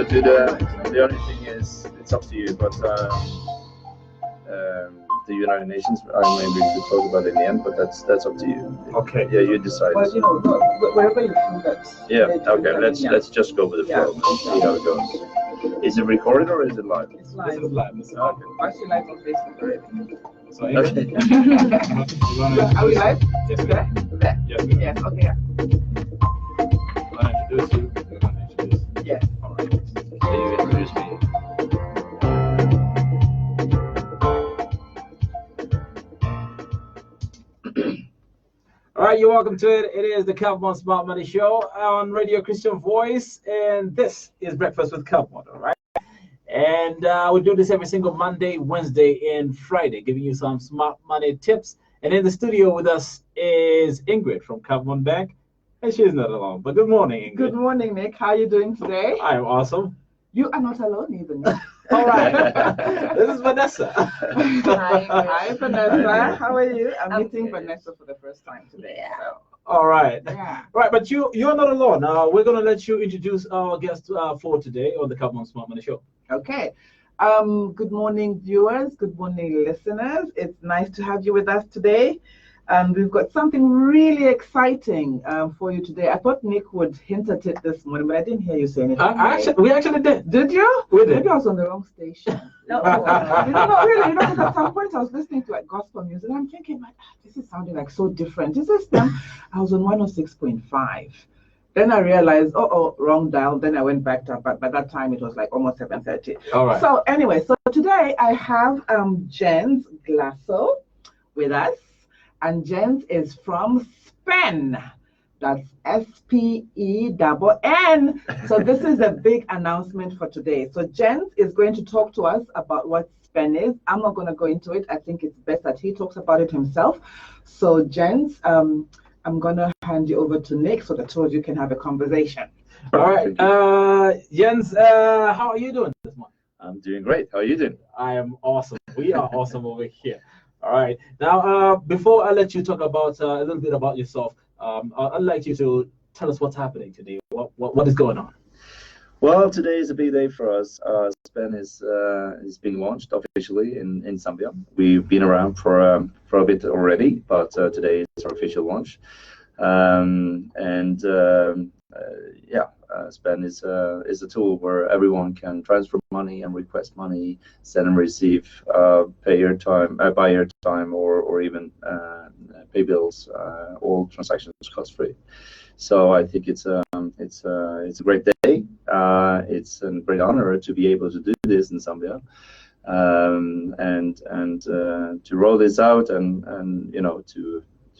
to the only thing is, it's up to you. But the United Nations, maybe we could talk about it in the end, but that's up to you. Okay. Yeah, you decide. Well, wherever you feel that. Yeah. Okay. Let's just go with the flow and see how it goes. Is it recorded or is it live? It's live. This is live. Okay. Actually, live on Facebook already. So, Okay. Are we live? Yes, we Okay. Okay. Yes, we Yes. Okay. I'm going to introduce you. You're going to introduce. Yes. All right. So you introduce me. All right, you're welcome to it. It is the Carbon Smart Money Show on Radio Christian Voice, and this is Breakfast with Carbon, all right? And we do this every single Monday, Wednesday, and Friday, giving you some smart money tips. And in the studio with us is Ingrid from Carbon Bank, and she's not alone. But good morning, Ingrid. Good morning, Nick. How are you doing today? I am awesome. You are not alone, even. All right. This is Vanessa. Hi, Vanessa. How are you? I'm meeting Vanessa for the first time today. Yeah. So. All right. Yeah. Right, but you're not alone. We're going to let you introduce our guest for today on the Carbon Smart Money Show. Okay. Good morning, viewers. Good morning, listeners. It's nice to have you with us today. We've got something really exciting for you today. I thought Nick would hint at it this morning, but I didn't hear you say anything. We actually did. Did you? We did. Maybe I was on the wrong station. No. Really, because at some point I was listening to like gospel music and I'm thinking, like, this is sounding like so different. Is this them? I was on 106.5. Then I realized, wrong dial. Then I went back to, but by that time it was like almost 7:30. All right. So anyway, so today I have Jens Glaso with us. And Jens is from SPENN. That's SPENN. So this is a big announcement for today. So Jens is going to talk to us about what SPENN is. I'm not going to go into it. I think it's best that he talks about it himself. So Jens, I'm going to hand you over to Nick so the two of you can have a conversation. All right. Jens, how are you doing this morning? I'm doing great. How are you doing? I am awesome. We are awesome over here. All right. Now, before I let you talk about a little bit about yourself, I'd like you to tell us what's happening today. What is going on? Well, today is a big day for us. SPENN is being launched officially in Zambia. We've been around for a bit already, but today is our official launch. SPENN is a tool where everyone can transfer money and request money, send and receive, buy airtime, or even pay bills. All transactions cost free. So I think it's a great day. It's a great honor to be able to do this in Zambia, and to roll this out and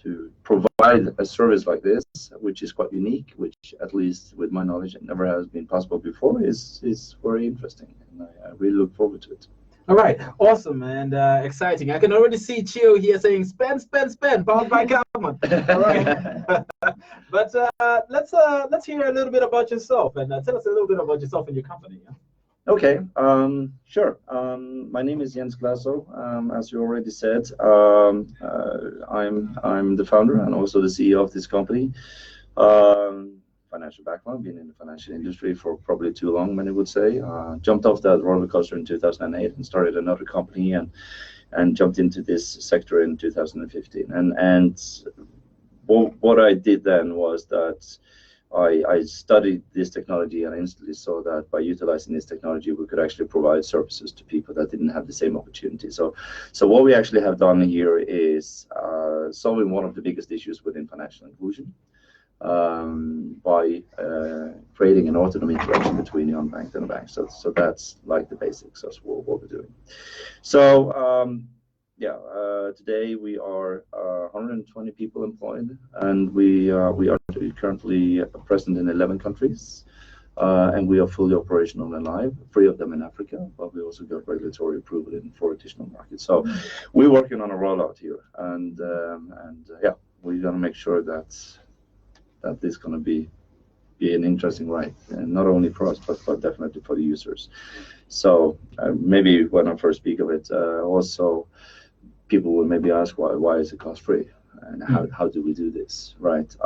to provide a service like this, which is quite unique, which at least with my knowledge, it never has been possible before, is very interesting, and I really look forward to it. All right, awesome and exciting. I can already see Chio here saying "SPENN, SPENN, SPENN," powered by Carbon. All right, but let's hear a little bit about yourself and tell us a little bit about yourself and your company. Yeah? Okay, sure. My name is Jens Glaso. As you already said, I'm the founder and also the CEO of this company. Financial background, been in the financial industry for probably too long, many would say. Jumped off that roller coaster in 2008 and started another company and jumped into this sector in 2015. And what I did then was that I studied this technology and instantly saw that by utilizing this technology, we could actually provide services to people that didn't have the same opportunity. So what we actually have done here is solving one of the biggest issues within financial inclusion by creating an autonomous interaction between the unbanked and the bank. So that's like the basics of what we're doing. So today we are 120 people employed, and we are currently present in 11 countries, and we are fully operational and live, 3 of them in Africa, but we also got regulatory approval in 4 additional markets. So we're working on a rollout here, and we're going to make sure that this is going to be an interesting ride, and not only for us, but definitely for the users. So maybe when I first speak of it, also people will maybe ask why is it cost free? and how do we do this, right?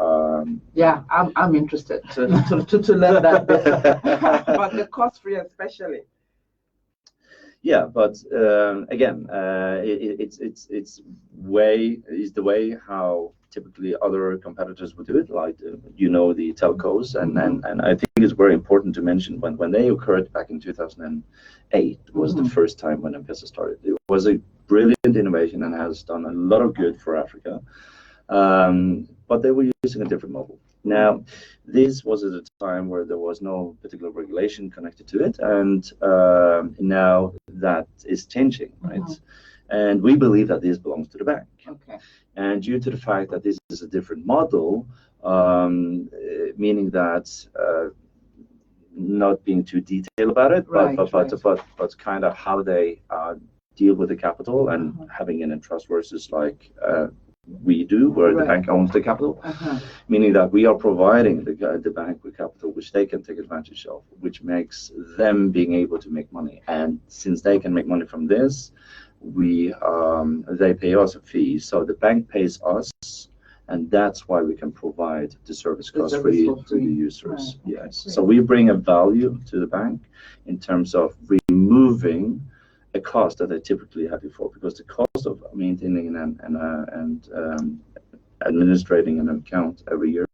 Yeah, I'm interested to learn that bit, but the cost-free especially. Yeah, but again, it's the way how typically other competitors would do it, like the telcos, and I think it's very important to mention when they occurred back in 2008 was the first time when M-Pesa started. It was a brilliant innovation and has done a lot of good for Africa, but they were using a different model. Now, this was at a time where there was no particular regulation connected to it, and now that is changing, right? And we believe that this belongs to the bank. Okay. And due to the fact that this is a different model, meaning that not being too detailed about it, but kind of how they deal with the capital and having an trust versus like we do, where the bank owns the capital, meaning that we are providing the bank with capital which they can take advantage of, which makes them being able to make money. And since they can make money from this, they pay us a fee, so the bank pays us, and that's why we can provide the service cost-free to the users. Right. Yes, so we bring a value to the bank in terms of removing a cost that they typically had before, because the cost of maintaining and administrating an account every year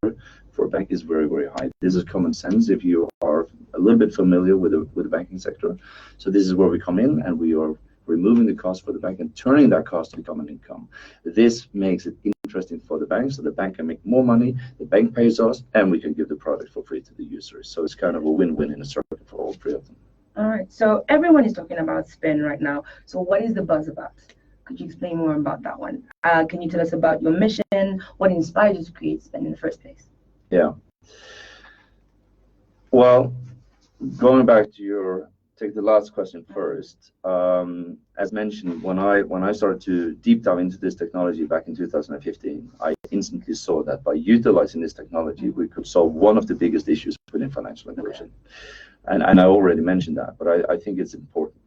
for a bank is very, very high. This is common sense if you are a little bit familiar with the banking sector. So this is where we come in, and we are removing the cost for the bank and turning that cost to become an income. This makes it interesting for the bank, so the bank can make more money, the bank pays us, and we can give the product for free to the users. So it's kind of a win-win in a circle for all three of them. All right, so everyone is talking about SPENN right now. So what is the buzz about? Could you explain more about that one? Can you tell us about your mission? What inspired you to create SPENN in the first place? Yeah. Well, going back to take the last question first. As mentioned, when I started to deep dive into this technology back in 2015, I instantly saw that by utilizing this technology, we could solve one of the biggest issues within financial inclusion. And I already mentioned that, but I think it's important.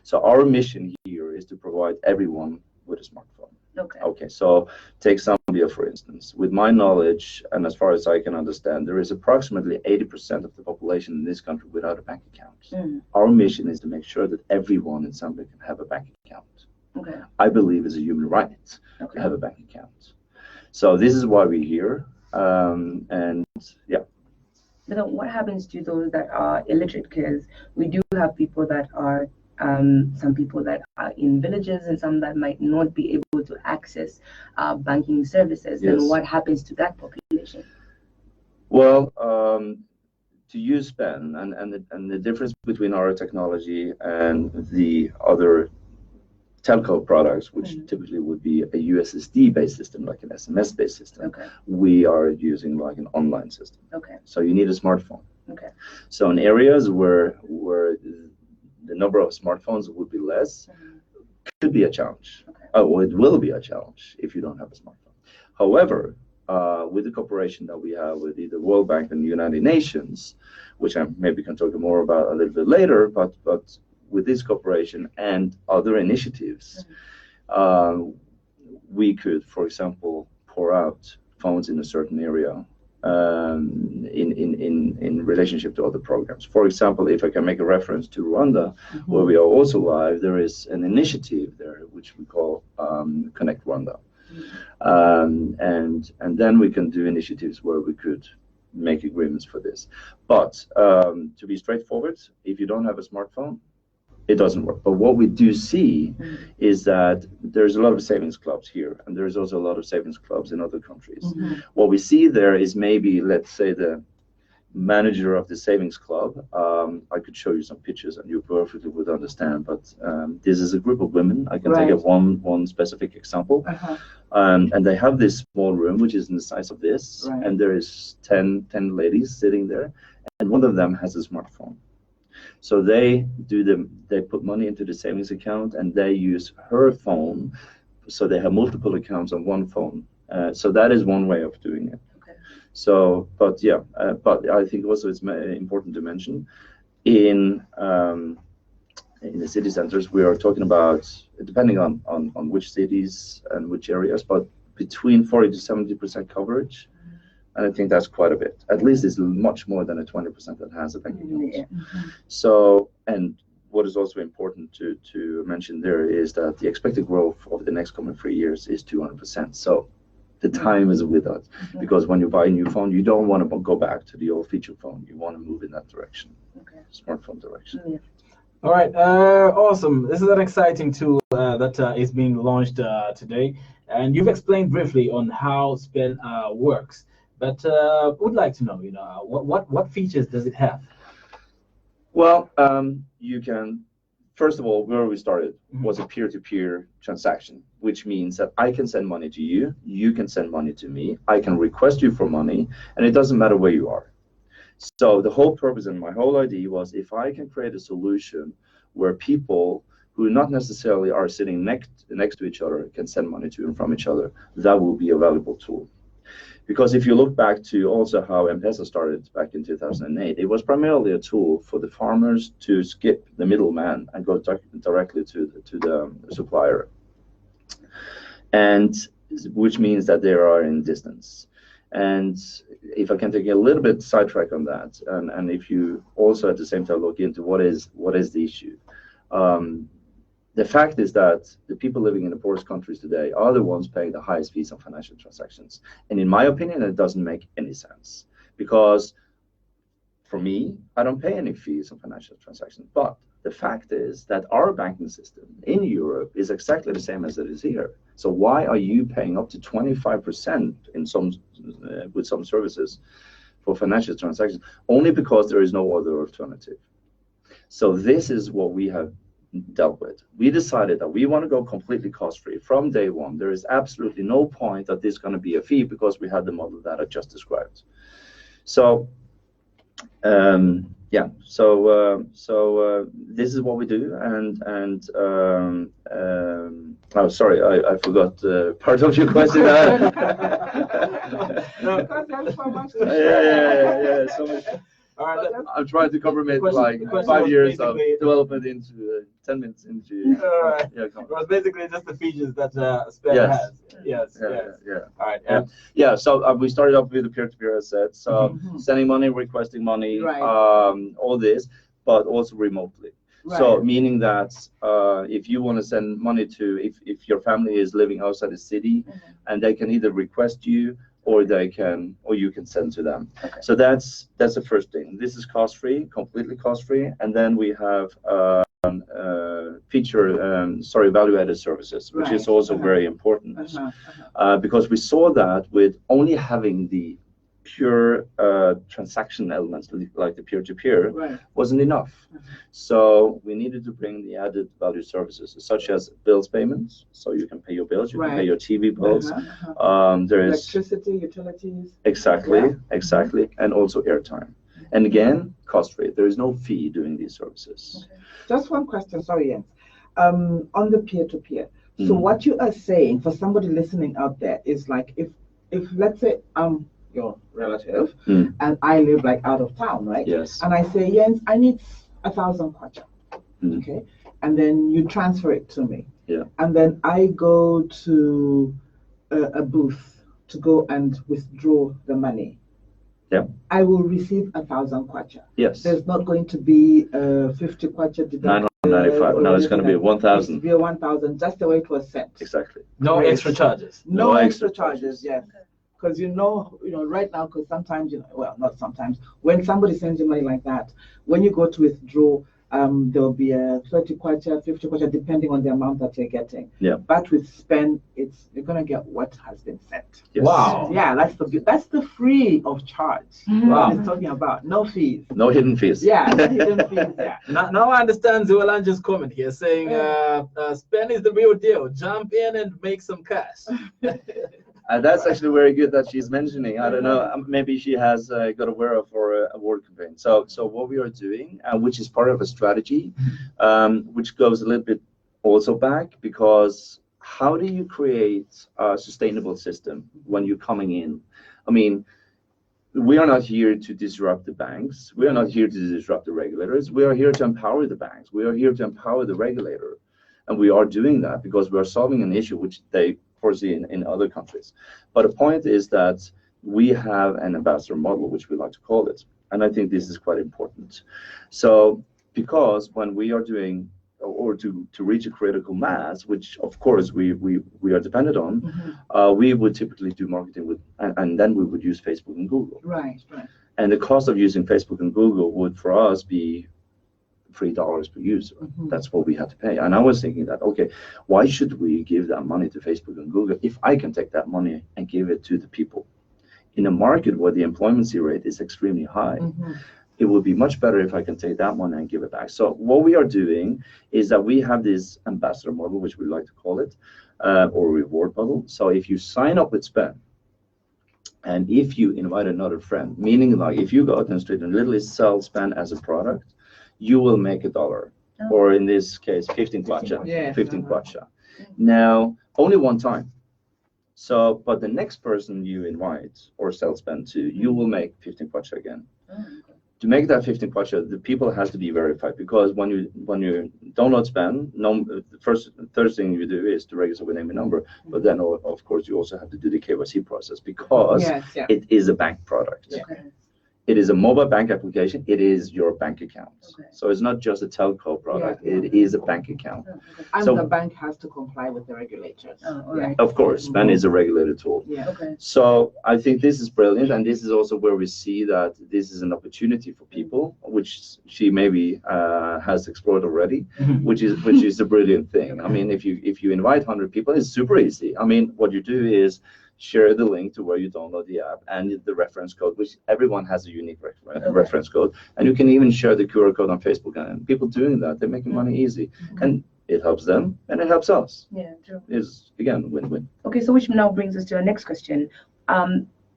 So our mission here is to provide everyone with a smartphone. Okay, so take Zambia, for instance. With my knowledge, and as far as I can understand, there is approximately 80% of the population in this country without a bank account. Our mission is to make sure that everyone in Zambia can have a bank account. I believe it's a human right to have a bank account. So this is why we're here, and yeah. But then what happens to those that are illiterate? Because we do have people that are some people that are in villages and some that might not be able to access banking services. Then what happens to that population? Well, to use SPENN and the difference between our technology and the other telco products, which typically would be a USSD-based system, like an SMS-based system, we are using like an online system. So you need a smartphone. So in areas where the number of smartphones would be less, could be a challenge. Or it will be a challenge if you don't have a smartphone. However, with the cooperation that we have with either World Bank and the United Nations, which I maybe can talk more about a little bit later, but with this cooperation and other initiatives, we could, for example, pour out phones in a certain area in relationship to other programs. For example, if I can make a reference to Rwanda, where we are also live, there is an initiative there which we call Connect Rwanda. And then we can do initiatives where we could make agreements for this. But to be straightforward, if you don't have a smartphone, it doesn't work. But what we do see is that there's a lot of savings clubs here, and there's also a lot of savings clubs in other countries. What we see there is maybe, let's say, the manager of the savings club. I could show you some pictures and you perfectly would understand, but this is a group of women. I can take one specific example. And they have this small room, which is in the size of this, and there is 10 ladies sitting there, and one of them has a smartphone. So they put money into the savings account, and they use her phone, so they have multiple accounts on one phone. So that is one way of doing it. So, but I think also it's important to mention in the city centers, we are talking about, depending on which cities and which areas, but between 40 to 70% coverage. And I think that's quite a bit. At least it's much more than a 20% that has a bank account. Yeah. So, and what is also important to mention there is that the expected growth over the next coming 3 years is 200%. So the time is with us, because when you buy a new phone, you don't want to go back to the old feature phone. You want to move in that direction, smartphone direction. Yeah. All right, awesome. This is an exciting tool that is being launched today, and you've explained briefly on how SPENN works. But would like to know, what features does it have? Well, you can, first of all, where we started was a peer-to-peer transaction, which means that I can send money to you, you can send money to me, I can request you for money, and it doesn't matter where you are. So the whole purpose and my whole idea was, if I can create a solution where people who not necessarily are sitting next to each other can send money to and from each other, that will be a valuable tool. Because if you look back to also how M-Pesa started back in 2008, it was primarily a tool for the farmers to skip the middleman and go directly to the supplier, and which means that they are in distance. And if I can take a little bit sidetrack on that, and if you also at the same time look into what is the issue, the fact is that the people living in the poorest countries today are the ones paying the highest fees on financial transactions. And in my opinion, it doesn't make any sense, because for me, I don't pay any fees on financial transactions. But the fact is that our banking system in Europe is exactly the same as it is here. So why are you paying up to 25% in with some services for financial transactions? Only because there is no other alternative. So this is what we have dealt with. We decided that we want to go completely cost-free from day one. There is absolutely no point that there's going to be a fee, because we had the model that I just described. So yeah, so this is what we do, and oh, sorry, I forgot part of your question. No, because there's so much to share. Yeah. So much. All right, I'm trying to compromise like question 5 years of basically- development into 10 minutes into. all right. Yeah, It was basically just the features that SPENN Yes. has. Yes. Yeah. All right. Yeah, so we started off with the peer-to-peer, as said. So sending money, requesting money, Right. all this, but also remotely. Right. So meaning that if you want to send money to, if your family is living outside the city, and they can either request you, or you can send to them. Okay. So that's the first thing. This is cost-free, completely cost-free, and then we have value-added services, which is also very important, because we saw that with only having the pure transaction elements like the peer-to-peer wasn't enough. So we needed to bring the added value services, such as bills payments, so you can pay your bills, you can pay your TV bills. There is electricity, utilities. Exactly, and also airtime. And again, cost-free. There is no fee doing these services. Okay. Just one question, sorry, Jens. On the peer-to-peer. So what you are saying for somebody listening out there is like, if let's say your relative and I live like out of town, right? Yes. And I say, Jens, I need 1,000 kwacha. Okay. And then you transfer it to me. Yeah. And then I go to a booth to go and withdraw the money. Yeah. I will receive 1,000 kwacha. Yes. There's not going to be 50 kwacha deducted. 995. No, it's going to be 1,000. It's be 1,000, just the way it was sent. Exactly. No extra charges. No extra charges. Yes. Because right now, because sometimes, well, not sometimes, when somebody sends you money like that, when you go to withdraw, there'll be a 30 kwacha, 50 kwacha, depending on the amount that you're getting. Yeah. But with SPENN, you're gonna get what has been sent. Yes. Wow. Yeah, that's the free of charge. Wow. What it's talking about. No fees. No hidden fees. Yeah, no hidden fees. Yeah. Now I understand Zualanja's comment here, saying SPENN is the real deal. Jump in and make some cash. That's actually very good that she's mentioning. I don't know, maybe she has got aware of our award campaign. So what we are doing, which is part of a strategy, which goes a little bit also back, because how do you create a sustainable system when you're coming in? I mean, we are not here to disrupt the banks. We are not here to disrupt the regulators. We are here to empower the banks. We are here to empower the regulator. And we are doing that because we are solving an issue which they foresee in other countries. But the point is that we have an ambassador model, which we like to call it. And I think this is quite important. So because when we are doing, or to reach a critical mass, which of course we are dependent on, we would typically do marketing with, and then we would use Facebook and Google. Right. And the cost of using Facebook and Google would for us be $3 per user. That's what we had to pay. And I was thinking that, okay, why should we give that money to Facebook and Google if I can take that money and give it to the people? In a market where the employment rate is extremely high, it would be much better if I can take that money and give it back. So what we are doing is that we have this ambassador model, which we like to call it, or reward model. So if you sign up with SPENN, and if you invite another friend, meaning like if you go out in the street and literally sell SPENN as a product, you will make $1, or in this case, 15 kwacha. Yes, 15 kwacha. Now, only one time. So, but the next person you invite or sell SPENN to, you will make 15 kwacha again. To make that 15 kwacha, the people has to be verified, because when you download SPENN, the first thing you do is to register with name and number, but then of course you also have to do the KYC process, because it is a bank product. It is a mobile bank application. It is your bank account. So it's not just a telco product. It is a bank account. And so the bank has to comply with the regulators. Of course, SPENN is a regulated tool. So I think this is brilliant, and this is also where we see that this is an opportunity for people, which she maybe has explored already, which is a brilliant thing. I mean, if you invite 100 people, it's super easy. I mean, what you do is share the link to where you download the app and the reference code, which everyone has a unique reference code. And you can even share the QR code on Facebook. And people doing that, they're making money easy. And it helps them and it helps us. Yeah, true. It's, again, win-win. Okay, so which now brings us to our next question.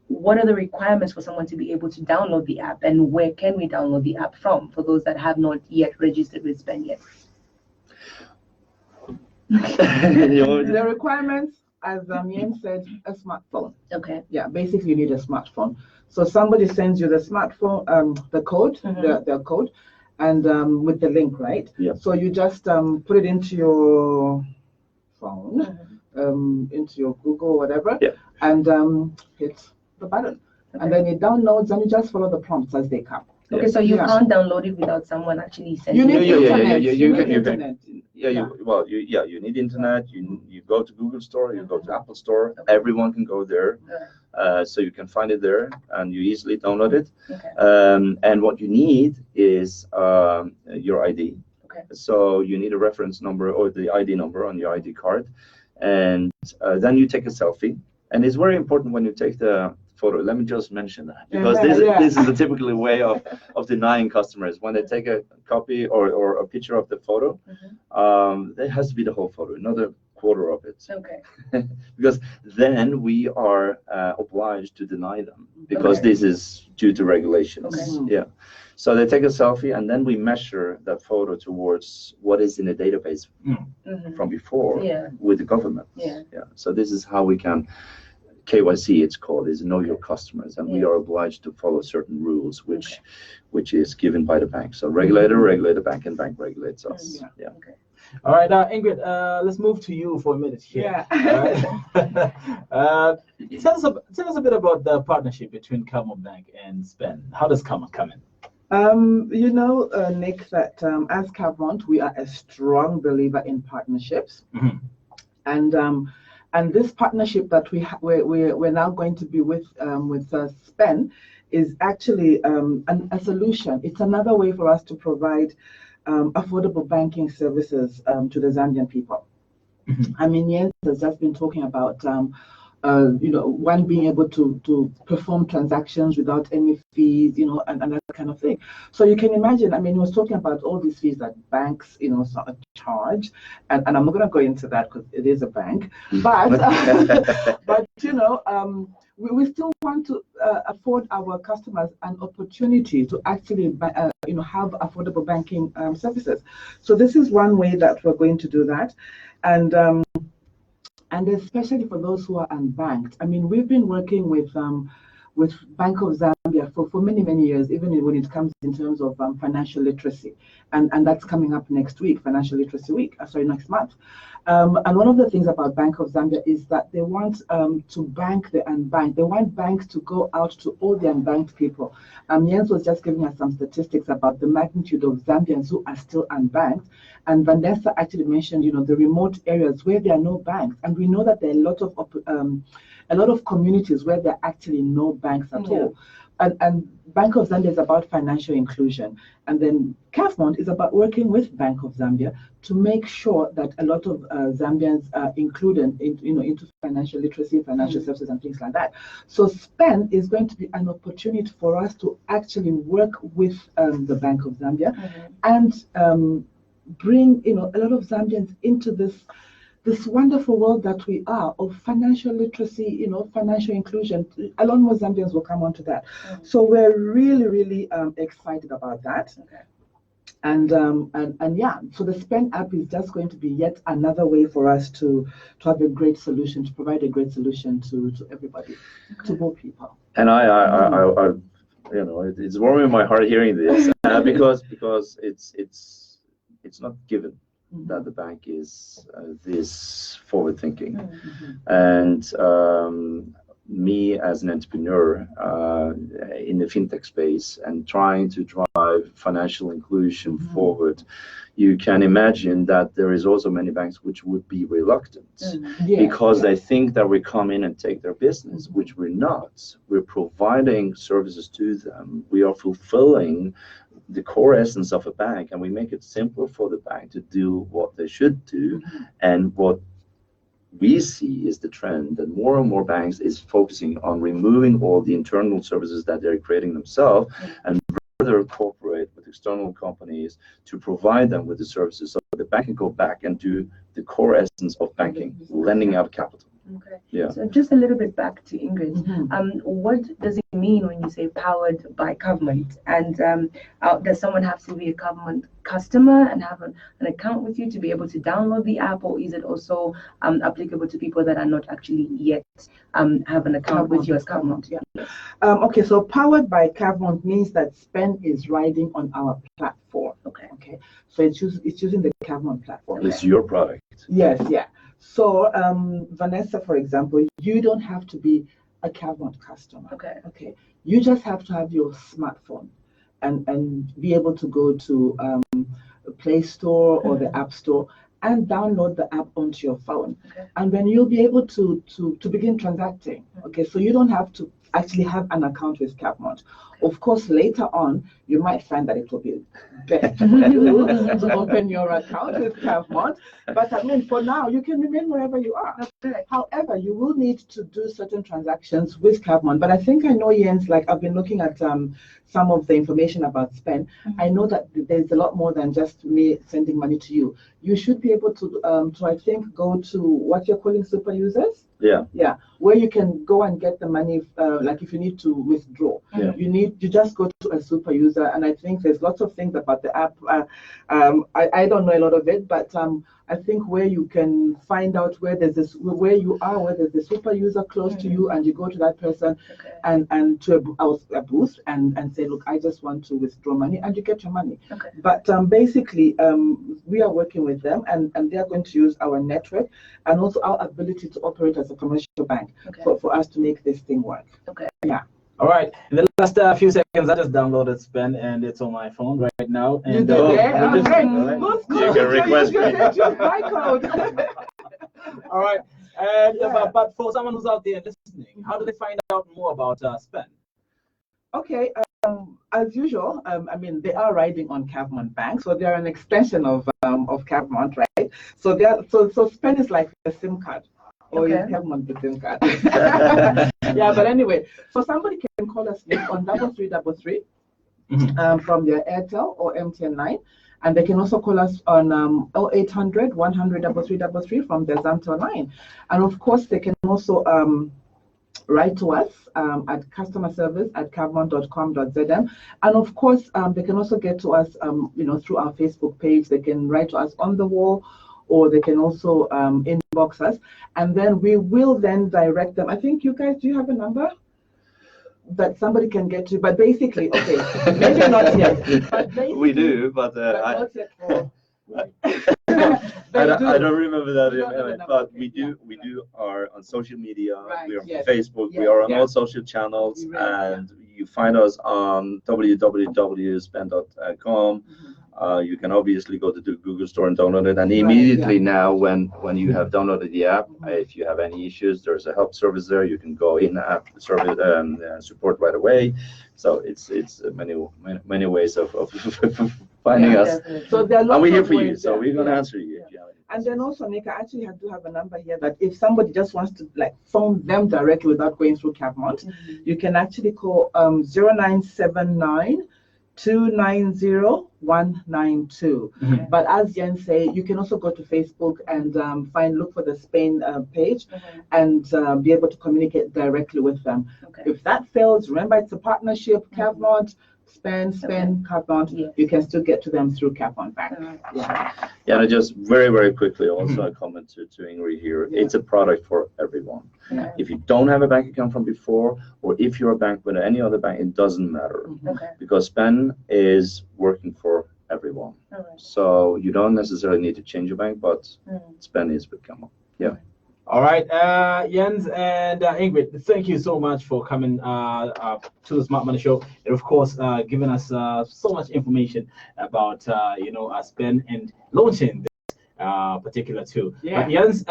What are the requirements for someone to be able to download the app, and where can we download the app from for those that have not yet registered with SPENN yet? The requirements, as Yen said, a smartphone. Okay. Yeah, basically you need a smartphone. So somebody sends you the smartphone, the code, their code, and with the link, right? Yeah. So you just put it into your phone, into your Google, whatever, and hit the button. And then it downloads, and you just follow the prompts as they come. Okay, so you can't download it without someone actually sending You need internet. You need internet. You need internet. You go to Google Store, you go to Apple Store. Everyone can go there, so you can find it there, and you easily download it. And what you need is your ID. So you need a reference number or the ID number on your ID card, and then you take a selfie. And it's very important when you take the photo. Let me just mention that, because this is a typical way of denying customers when they take a copy or a picture of the photo. There has to be the whole photo, not a quarter of it. Because then we are obliged to deny them, because this is due to regulations. So they take a selfie, and then we measure that photo towards what is in the database from before with the government. So this is how we can KYC, it's called, is know your customers, and we are obliged to follow certain rules, which is given by the bank. So regulator regulate the bank, and bank regulates us. All right, Ingrid, let's move to you for a minute here. Tell us a bit about the partnership between Calmon Bank and SPENN. How does Calmon come in? You know, Nick, that as Calmon, we are a strong believer in partnerships, and this partnership that we're now going to be with SPENN is actually a solution. It's another way for us to provide affordable banking services to the Zambian people. I mean, Jens has just been talking about one being able to perform transactions without any fees, and that kind of thing. So you can imagine, I mean, he was talking about all these fees that banks, sort of charge, and I'm not going to go into that because it is a bank, but but we still want to afford our customers an opportunity to actually have affordable banking services. So this is one way that we're going to do that, and especially for those who are unbanked. I mean, we've been working with Bank of Zambia for for many, many years, even when it comes in terms of financial literacy. And that's coming up next week, Financial Literacy Week, next month. And one of the things about Bank of Zambia is that they want to bank the unbanked. They want banks to go out to all the unbanked people. Jens was just giving us some statistics about the magnitude of Zambians who are still unbanked. And Vanessa actually mentioned, the remote areas where there are no banks. And we know that there are a lot of communities where there are actually no banks at all. And Bank of Zambia is about financial inclusion. And then CAFMONT is about working with Bank of Zambia to make sure that a lot of Zambians are included into financial literacy, financial services, and things like that. So SPENN is going to be an opportunity for us to actually work with the Bank of Zambia and bring a lot of Zambians into this wonderful world that we are of financial literacy, financial inclusion. A lot more Zambians will come onto that. So we're really, really excited about that. And yeah, so the SPENN app is just going to be yet another way for us to have a great solution, to provide a great solution to everybody, to more people. And I it's warming my heart hearing this because it's not given that the bank is this forward-thinking. And me as an entrepreneur in the fintech space and trying to drive financial inclusion forward, you can imagine that there is also many banks which would be reluctant because they think that we come in and take their business, which we're not. We're providing services to them. We are fulfilling the core essence of a bank, and we make it simpler for the bank to do what they should do. And what we see is the trend that more and more banks is focusing on removing all the internal services that they're creating themselves and further cooperate with external companies to provide them with the services so the bank can go back and do the core essence of banking, lending out capital. Okay. Yeah. So just a little bit back to Ingrid. What does it mean when you say powered by government? And does someone have to be a government customer and have an account with you to be able to download the app, or is it also applicable to people that are not actually yet have an account with you as government? Okay, so powered by government means that SPENN is riding on our platform. Okay. So it's using the government platform. It's your product. Yes, yeah. So Vanessa, for example, you don't have to be a CAVMONT customer. Okay. You just have to have your smartphone and be able to go to Play Store or the App Store and download the app onto your phone. And then you'll be able to begin transacting. Okay, so you don't have to actually have an account with CAVMONT. Of course, later on, you might find that it will be better for you to open your account with CAVMONT. But I mean, for now, you can remain wherever you are. However, you will need to do certain transactions with CAVMONT. But I think I know, Jens, like I've been looking at some of the information about SPENN. I know that there's a lot more than just me sending money to you. You should be able to I think, go to what you're calling super users. Yeah, where you can go and get the money, like if you need to withdraw, you just go to a super user. And I think there's lots of things about the app. I don't know a lot of it, but I think where you can find out where there's where there's a super user close to you, and you go to that person and to a booth and say, look, I just want to withdraw money, and you get your money. But basically, we are working with them, and they are going to use our network and also our ability to operate as a commercial bank for us to make this thing work. Yeah. All right. In the last few seconds, I just downloaded SPENN, and it's on my phone right now. And you can request my code. All right. And but for someone who's out there listening, how do they find out more about SPENN? Okay. As usual, I mean, they are riding on CAVMONT Bank, so they are an extension of CAVMONT, right? So so SPENN is like a SIM card. Or you have on the SIM card. Yeah, but anyway, so somebody can call us on 3333 from their Airtel or MTN line, and they can also call us on 0800 100 3333 from their Zamtel line. And of course, they can also write to us at customerservice@cavmont.com.zm, and of course, they can also get to us, through our Facebook page. They can write to us on the wall, or they can also inbox us, and then we will then direct them. I think you guys, do you have a number? that somebody can get to, but basically, okay, maybe not yet. But we do, but not yet for, I don't remember that, You don't remember that, but okay, we do are on social media. Right, We're on yes, Facebook. We yes, are on yeah. all social channels, Right, yeah. and you find us on www.spenn.com. You can obviously go to the Google Store and download it, and immediately now, when you have downloaded the app, if you have any issues, there's a help service there. You can go in app service support right away. So it's many ways of finding us. Definitely. So there are lots And we're here of for you, ways so there. we're gonna Yeah. answer you if you have any And then also, Nick, I actually do have a number here that if somebody just wants to like phone them directly without going through Capmont, you can actually call 0979 290 192. But as Jen say, you can also go to Facebook and look for the SPENN page and be able to communicate directly with them. Okay. If that fails, remember it's a partnership, Capmont, SPENN, Capmont. Yes. You can still get to them through Capmont Bank. Yeah. Yeah, and just very quickly, also a comment to Ingrid here. Yeah. It's a product for everyone. Yeah. If you don't have a bank account from before, or if you're a bank with any other bank, it doesn't matter, Okay. because SPENN is working for everyone. All right. So you don't necessarily need to change your bank, but SPENN is with Camel. Yeah. All right, Jens and Ingrid, thank you so much for coming to the Smart Money Show, and of course, giving us so much information about SPENN and launching this particular tool. Yeah. But Jens,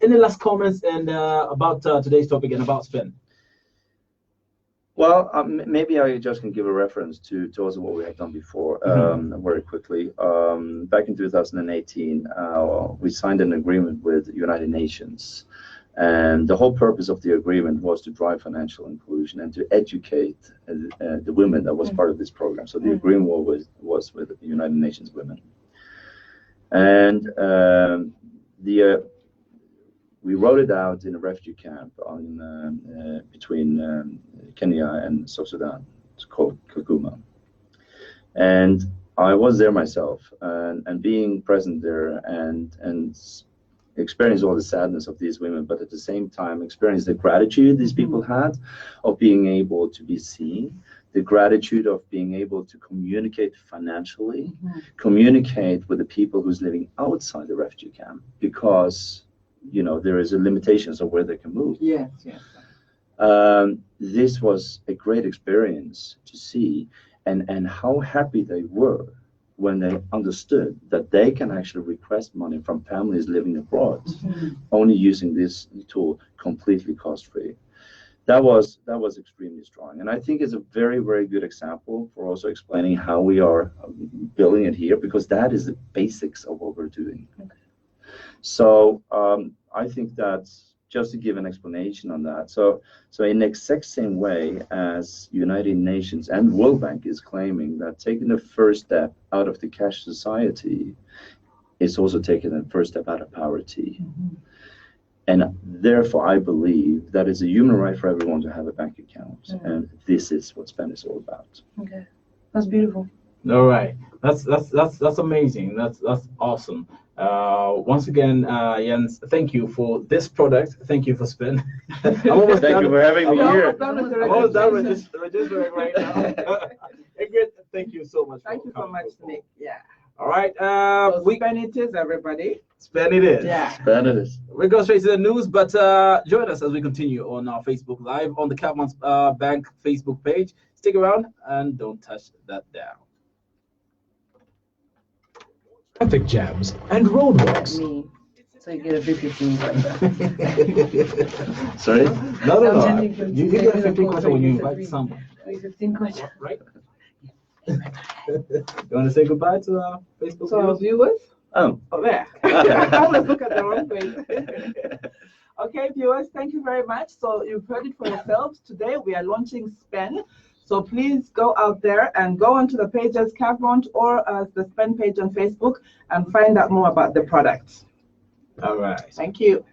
any last comments and about today's topic and about SPENN? Well, maybe I just can give a reference to also what we have done before, very quickly. Back in 2018, we signed an agreement with the United Nations, and the whole purpose of the agreement was to drive financial inclusion and to educate the women that was part of this program. So the agreement was with the United Nations women, and we wrote it out in a refugee camp between Kenya and South Sudan. It's called Kakuma. And I was there myself, and being present there and experience all the sadness of these women, but at the same time experience the gratitude these people had of being able to be seen, the gratitude of being able to communicate financially, communicate with the people who's living outside the refugee camp, because there is a limitations of where they can move. Yes. This was a great experience to see, and how happy they were when they understood that they can actually request money from families living abroad, only using this tool completely cost-free. That was extremely strong, and I think it's a very good example for also explaining how we are building it here, because that is the basics of what we're doing. So I think that's just to give an explanation on that. So in the exact same way as United Nations and World Bank is claiming that taking the first step out of the cash society is also taking the first step out of poverty. And therefore, I believe that it's a human right for everyone to have a bank account, and this is what SPENN is all about. Okay, that's beautiful. All right, that's amazing. That's awesome. Once again, Jens, thank you for this product. Thank you for SPENN. Thank you for having me here. I'm almost done registering right now. Ingrid, thank you so much. Thank you so much, Nick. Yeah. All right. So SPENN it is, everybody. SPENN it is. Yeah. SPENN it is. We go straight to the news, but join us as we continue on our Facebook Live on the Capmont Bank Facebook page. Stick around and don't touch that down. Traffic jams and roadworks. Me. So you get a 15 Sorry? No. You get a 15 question when you invite someone. 15 questions. Right? You want to say goodbye to our Facebook So our viewers? Oh. There. I always look at the wrong place. Okay, viewers, thank you very much. So you've heard it for yourselves. Today we are launching SPENN. So please go out there and go onto the page as Capmont or as the SPENN page on Facebook and find out more about the product. All right. Thank you.